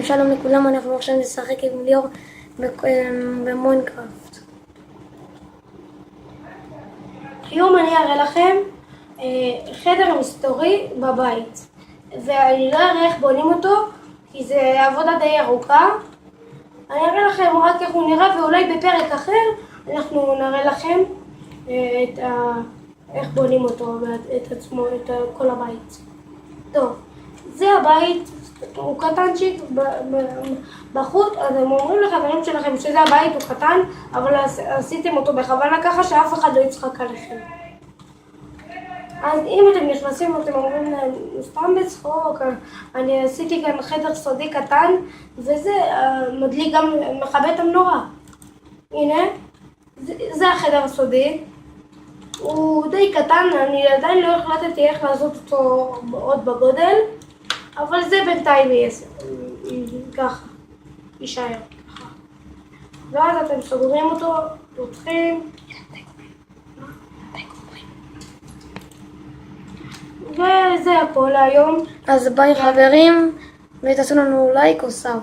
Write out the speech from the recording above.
שלום לכולם, אנחנו עכשיו נשחק עם ליאור במיינקראפט. היום אני אראה לכם חדר מסתורי בבית, ואני לא אראה איך בונים אותו כי זה עבודה די ארוכה. אני אראה לכם רק איך הוא נראה, ואולי בפרק אחר אנחנו נראה לכם איך בונים אותו, את עצמו, את כל הבית. טוב, זה הבית, הוא קטנצ'יק בחוץ, אז הם אומרים לחברים שלכם שזה הבית, הוא קטן, אבל עשיתם אותו בכוונה ככה שאף אחד לא יצחק עליכם. אז אם אתם נכנסים ואתם אומרים להם, סתם בצחוק, אני עשיתי כאן חדר סודי קטן, וזה מדליק גם מכבה את המנורה. הנה, זה החדר הסודי. הוא די קטן, אני עדיין לא החלטתי איך לעשות אותו עוד בגודל, אבל זה בינתיים יהיה ככה, יישאר ככה. ואז אתם סוגרים אותו, פותחים, וזה הכל להיום. אז ביי חברים, ותעשו לנו לייק או סאב.